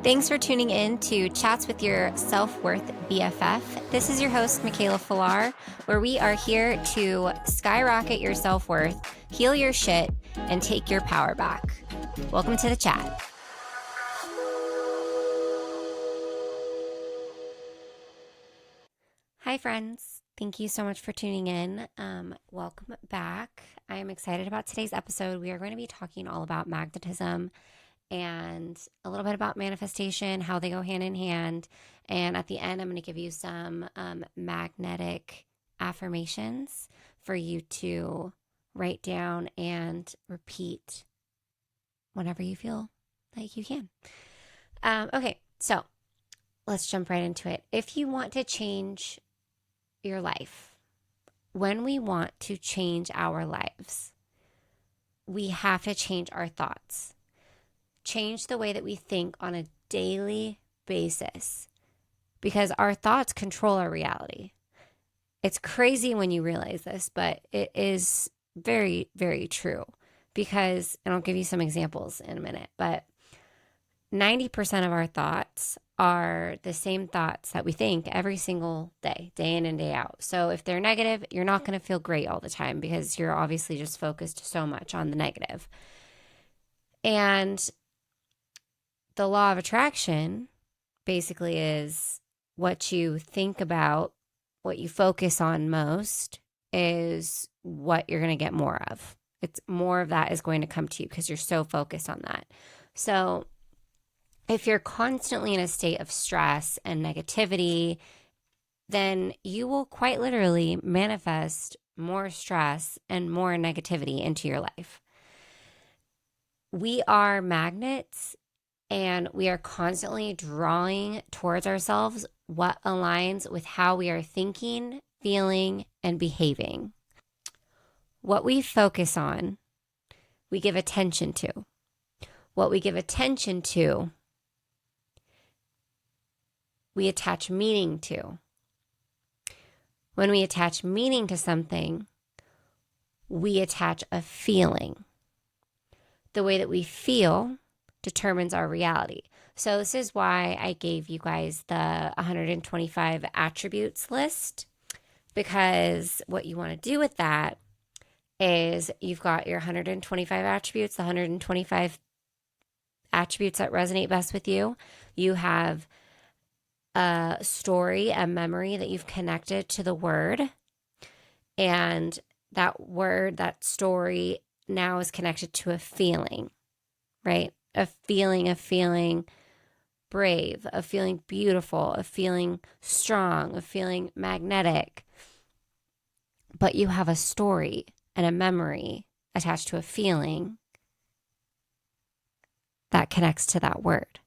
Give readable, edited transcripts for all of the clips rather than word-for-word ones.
Thanks for tuning in to Chats with Your Self-Worth BFF. This is your host, Michaela Falar, where we are here to skyrocket your self-worth, heal your shit, and take your power back. Welcome to the chat. Hi, friends. Thank you so much for tuning in. Welcome back. I am excited about today's episode. We are going to be talking all about magnetism and a little bit about manifestation, how they go hand in hand. And at the end, I'm going to give you some magnetic affirmations for you to write down and repeat whenever you feel like you can. Okay, so let's jump right into it. If you want to change your life, when we want to change our lives, we have to change our thoughts. Change the way that we think on a daily basis, because our thoughts control our reality. It's crazy when you realize this, but it is very, very true. Because, and I'll give you some examples in a minute, but 90% of our thoughts are the same thoughts that we think every single day, day in and day out. So if they're negative, you're not going to feel great all the time because you're obviously just focused so much on the negative. And the law of attraction basically is what you think about, what you focus on most is what you're going to get more of. It's more of that is going to come to you because you're so focused on that. So if you're constantly in a state of stress and negativity, then you will quite literally manifest more stress and more negativity into your life. We are magnets, and we are constantly drawing towards ourselves what aligns with how we are thinking, feeling, and behaving. What we focus on, we give attention to. What we give attention to, we attach meaning to. When we attach meaning to something, we attach a feeling. The way that we feel determines our reality. So this is why I gave you guys the 125 attributes list, because what you want to do with that is you've got your 125 attributes, the 125 attributes that resonate best with you. You have a story, a memory that you've connected to the word, and that word, that story now is connected to a feeling, right? A feeling brave, a feeling beautiful, a feeling strong, a feeling magnetic. But you have a story and a memory attached to a feeling that connects to that word,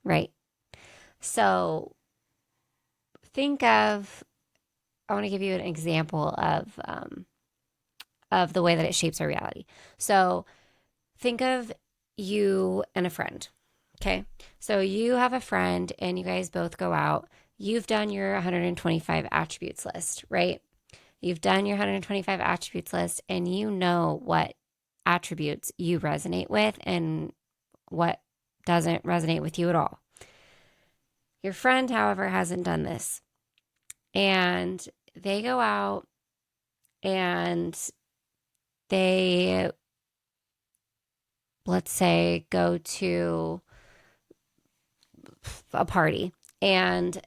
right? So think of, I want to give you an example of the way that it shapes our reality. So think of you and a friend, okay? So you have a friend and you guys both go out. You've done your 125 attributes list, right? You've done your 125 attributes list and you know what attributes you resonate with and what doesn't resonate with you at all. Your friend, however, hasn't done this. And they go out and they, let's say, go to a party and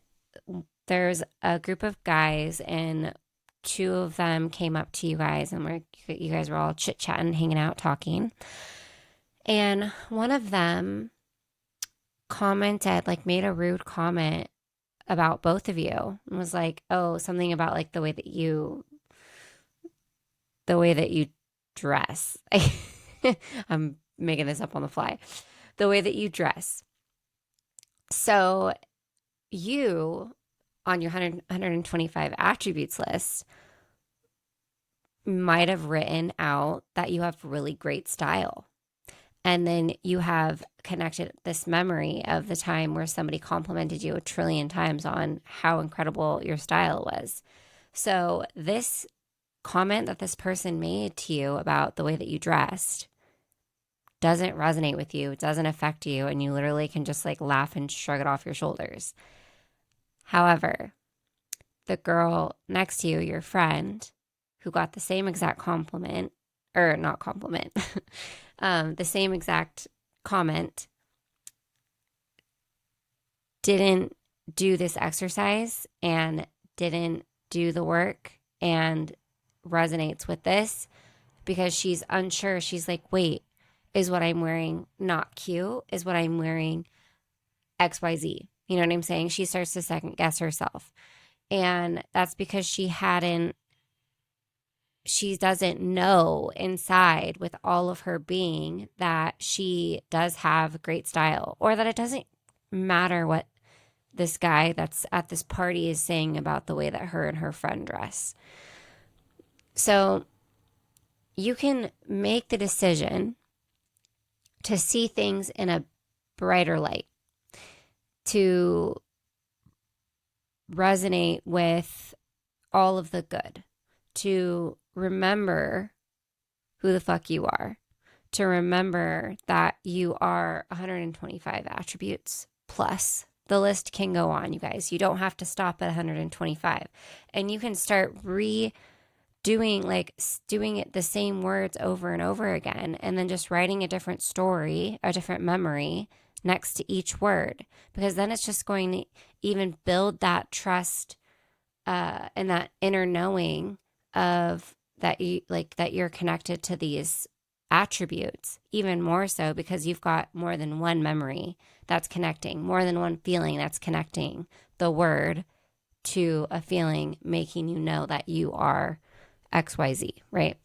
there's a group of guys and two of them came up to you guys and you guys were all chit-chatting, hanging out, talking. And one of them commented, like made a rude comment about both of you and was like, oh, something about like the way that you dress. I'm making this up on the fly. The way that you dress. So you, on your 125 attributes list, might have written out that you have really great style. And then you have connected this memory of the time where somebody complimented you a trillion times on how incredible your style was. So this comment that this person made to you about the way that you dressed doesn't resonate with you, it doesn't affect you, and you literally can just like laugh and shrug it off your shoulders. However, the girl next to you, your friend, who got the same exact compliment, or not compliment, the same exact comment, didn't do this exercise and didn't do the work and resonates with this because she's unsure. She's like, wait, is what I'm wearing not cute? Is what I'm wearing XYZ? You know what I'm saying? She starts to second guess herself. And that's because she doesn't know inside with all of her being that she does have great style, or that it doesn't matter what this guy that's at this party is saying about the way that her and her friend dress. So you can make the decision to see things in a brighter light, to resonate with all of the good, to remember who the fuck you are, to remember that you are 125 attributes plus. The list can go on, you guys. You don't have to stop at 125. And you can start doing it the same words over and over again, and then just writing a different story, a different memory next to each word, because then it's just going to even build that trust and that inner knowing of that you're connected to these attributes even more so, because you've got more than one memory that's connecting, more than one feeling that's connecting the word to a feeling, making you know that you are XYZ, right?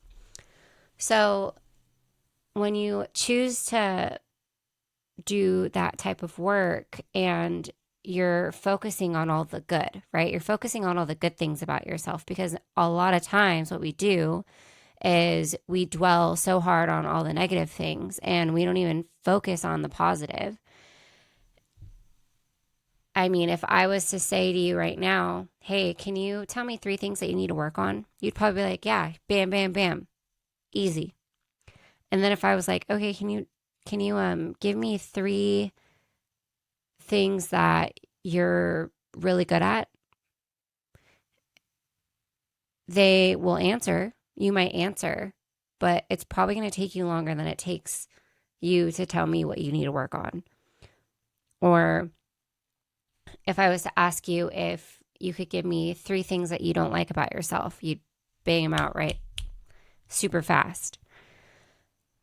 So when you choose to do that type of work and you're focusing on all the good, right? You're focusing on all the good things about yourself, because a lot of times what we do is we dwell so hard on all the negative things and we don't even focus on the positive. I mean, if I was to say to you right now, hey, can you tell me 3 things that you need to work on? You'd probably be like, yeah, bam, bam, bam. Easy. And then if I was like, okay, can you give me 3 things that you're really good at? They will answer. You might answer, but it's probably going to take you longer than it takes you to tell me what you need to work on. Or if I was to ask you if you could give me 3 things that you don't like about yourself, you'd bang them out, right? Super fast.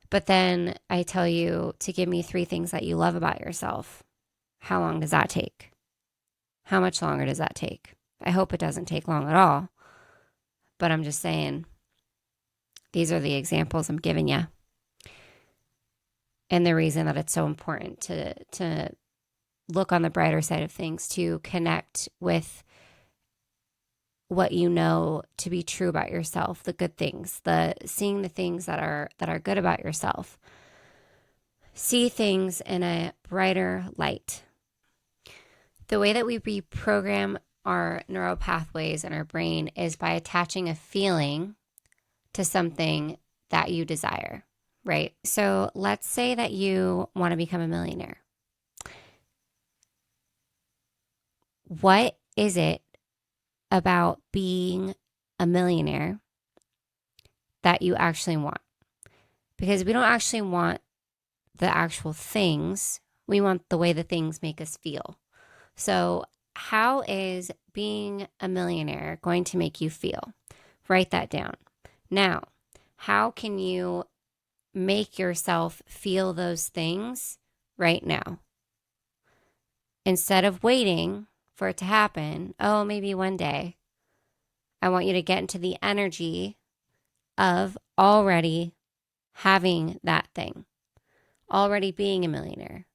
But then I tell you to give me 3 things that you love about yourself. How long does that take? How much longer does that take? I hope it doesn't take long at all. But I'm just saying, these are the examples I'm giving you. And the reason that it's so important to look on the brighter side of things, to connect with what you know to be true about yourself, the good things, seeing the things that are good about yourself. See things in a brighter light. The way that we reprogram our neural pathways in our brain is by attaching a feeling to something that you desire, right? So let's say that you want to become a millionaire. What is it about being a millionaire that you actually want? Because we don't actually want the actual things. We want the way the things make us feel. So how is being a millionaire going to make you feel? Write that down. Now, how can you make yourself feel those things right now? Instead of waiting for it to happen, oh, maybe one day, I want you to get into the energy of already having that thing, already being a millionaire.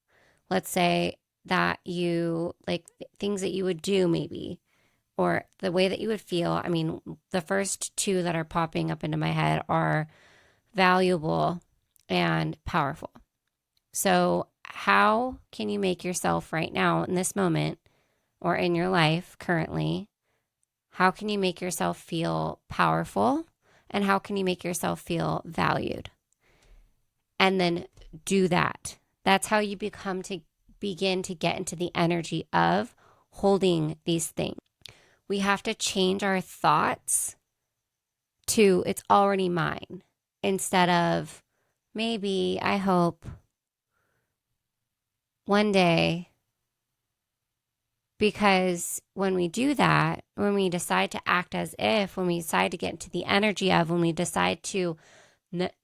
Let's say that you like things that you would do maybe, or the way that you would feel. I mean, the first 2 that are popping up into my head are valuable and powerful. So how can you make yourself right now in this moment or in your life currently, how can you make yourself feel powerful, and how can you make yourself feel valued? And then do that. That's how you begin to get into the energy of holding these things. We have to change our thoughts to it's already mine instead of maybe, I hope, one day. Because when we do that, when we decide to act as if, when we decide to get into the energy of, when we decide to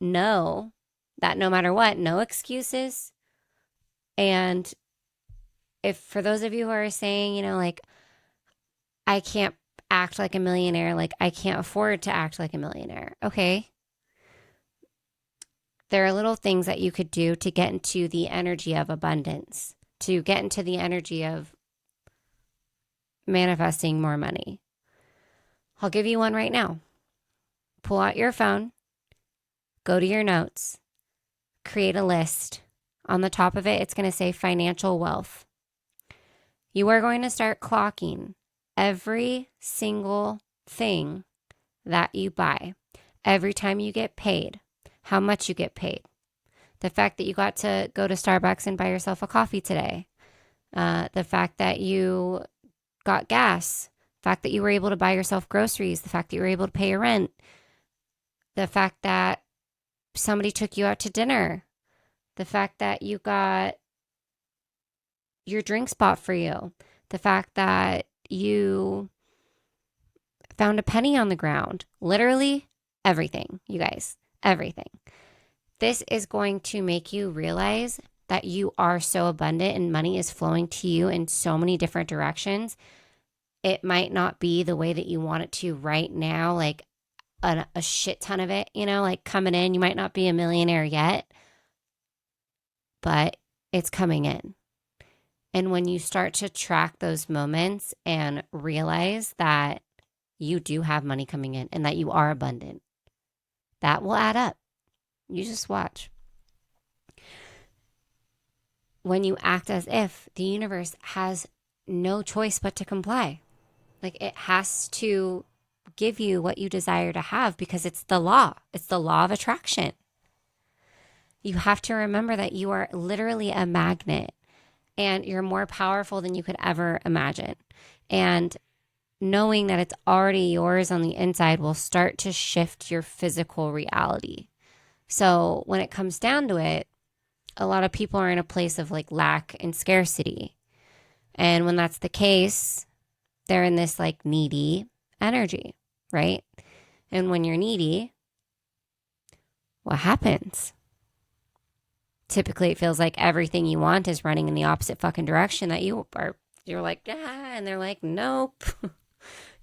know that no matter what, no excuses. And if for those of you who are saying, you know, like, I can't act like a millionaire, like I can't afford to act like a millionaire. Okay. There are little things that you could do to get into the energy of abundance, to get into the energy of manifesting more money. I'll give you one right now. Pull out your phone, go to your notes, create a list. On the top of it, it's going to say financial wealth. You are going to start clocking every single thing that you buy, every time you get paid, how much you get paid, the fact that you got to go to Starbucks and buy yourself a coffee today, the fact that you got gas, the fact that you were able to buy yourself groceries, the fact that you were able to pay your rent, the fact that somebody took you out to dinner, the fact that you got your drink spot for you, the fact that you found a penny on the ground, literally everything, you guys, everything. This is going to make you realize that you are so abundant and money is flowing to you in so many different directions. It might not be the way that you want it to right now, like a shit ton of it, you know, like coming in. You might not be a millionaire yet, but it's coming in. And when you start to track those moments and realize that you do have money coming in and that you are abundant, that will add up. You just watch. When you act as if, the universe has no choice but to comply. Like it has to give you what you desire to have because it's the law. It's the law of attraction. You have to remember that you are literally a magnet and you're more powerful than you could ever imagine. And knowing that it's already yours on the inside will start to shift your physical reality. So when it comes down to it, a lot of people are in a place of like lack and scarcity. And when that's the case, they're in this like needy energy, right? And when you're needy, what happens? Typically, it feels like everything you want is running in the opposite fucking direction that you're like, ah, and they're like, nope.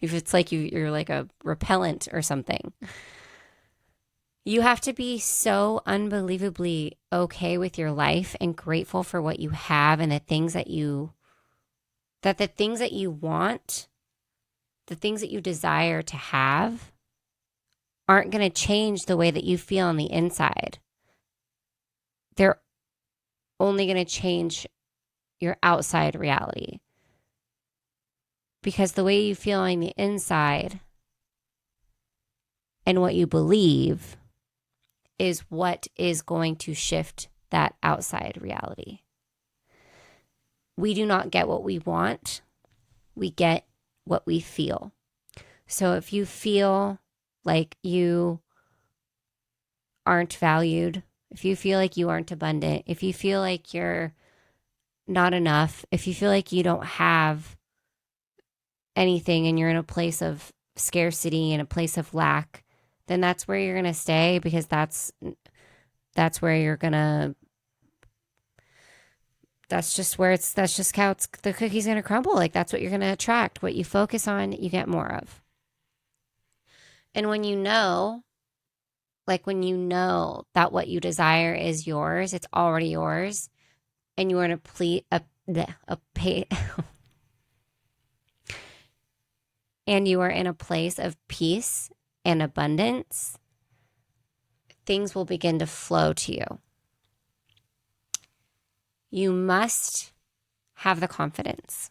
If it's like you're like a repellent or something. You have to be so unbelievably okay with your life and grateful for what you have and the things that you want, the things that you desire to have aren't going to change the way that you feel on the inside. They're only going to change your outside reality. Because the way you feel on the inside and what you believe is what is going to shift that outside reality. We do not get what we want. We get what we feel. So if you feel like you aren't valued, if you feel like you aren't abundant, if you feel like you're not enough, if you feel like you don't have anything and you're in a place of scarcity and a place of lack, then that's where you're going to stay because that's where you're going to, that's just how the cookie's going to crumble. Like that's what you're going to attract. What you focus on, you get more of. And when you know that what you desire is yours, it's already yours, and you are in and you are in a place of peace and abundance, things will begin to flow to you. You must have the confidence.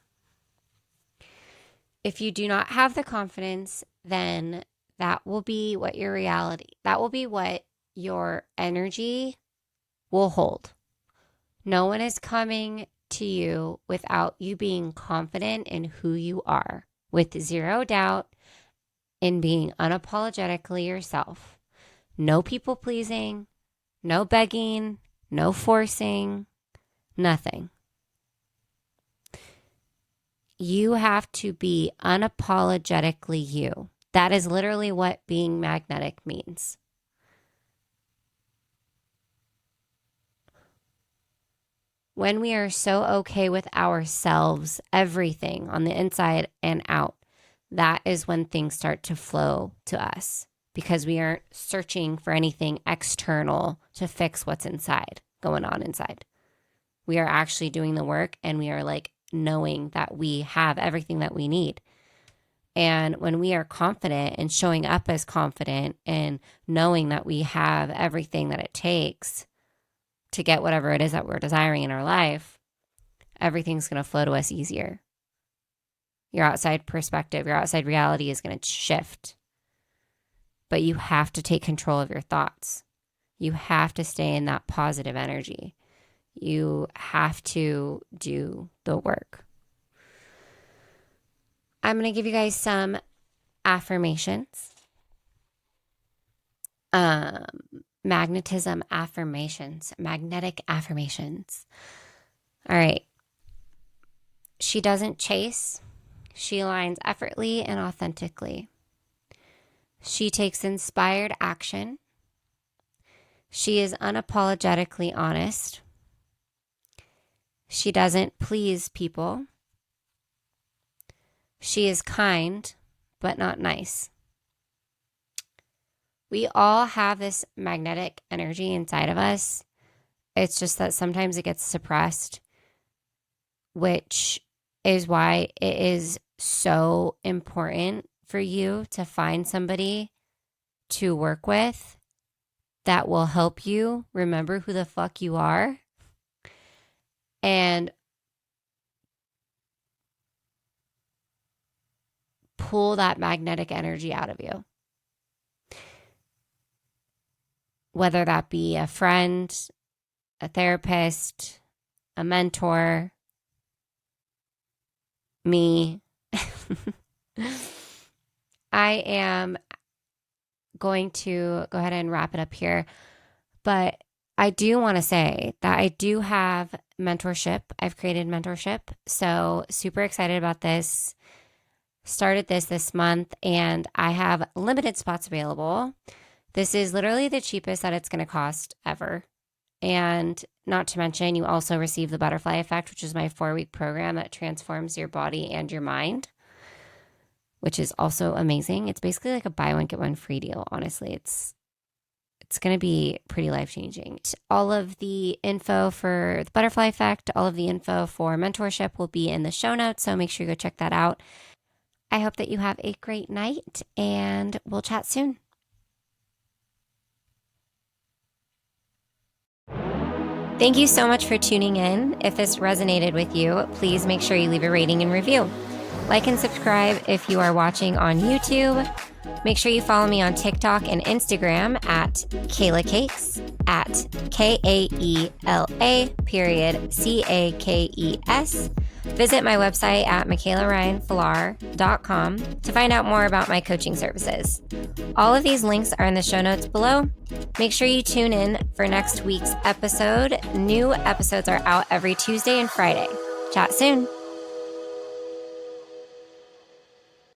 If you do not have the confidence, then that will be what your reality, that will be what your energy will hold. No one is coming to you without you being confident in who you are, with zero doubt in being unapologetically yourself. No people pleasing, no begging, no forcing, nothing. You have to be unapologetically you. That is literally what being magnetic means. When we are so okay with ourselves, everything on the inside and out, that is when things start to flow to us, because we aren't searching for anything external to fix what's going on inside. We are actually doing the work, and we are like knowing that we have everything that we need. And when we are confident and showing up as confident and knowing that we have everything that it takes to get whatever it is that we're desiring in our life, everything's going to flow to us easier. Your outside perspective, your outside reality is going to shift. But you have to take control of your thoughts. You have to stay in that positive energy. You have to do the work. I'm going to give you guys some affirmations. Magnetism affirmations, magnetic affirmations. All right. She doesn't chase. She aligns effortlessly and authentically. She takes inspired action. She is unapologetically honest. She doesn't please people. She is kind, but not nice. We all have this magnetic energy inside of us. It's just that sometimes it gets suppressed, which is why it is so important for you to find somebody to work with that will help you remember who the fuck you are and pull that magnetic energy out of you. Whether that be a friend, a therapist, a mentor, me. I am going to go ahead and wrap it up here, but I do want to say that I do have mentorship. I've created mentorship, so super excited about this. Started this month, and I have limited spots available. This is literally the cheapest that it's going to cost ever. And not to mention, you also receive the Butterfly Effect, which is my 4-week program that transforms your body and your mind, which is also amazing. It's basically like a buy one, get one free deal. Honestly, it's going to be pretty life-changing. All of the info for the Butterfly Effect, all of the info for mentorship will be in the show notes, so make sure you go check that out. I hope that you have a great night, and we'll chat soon. Thank you so much for tuning in. If this resonated with you, please make sure you leave a rating and review. Like and subscribe if you are watching on YouTube. Make sure you follow me on TikTok and Instagram at Kayla Cakes, at KAELA_CAKES. Visit my website at MichaelaRyanFalar.com to find out more about my coaching services. All of these links are in the show notes below. Make sure you tune in for next week's episode. New episodes are out every Tuesday and Friday. Chat soon.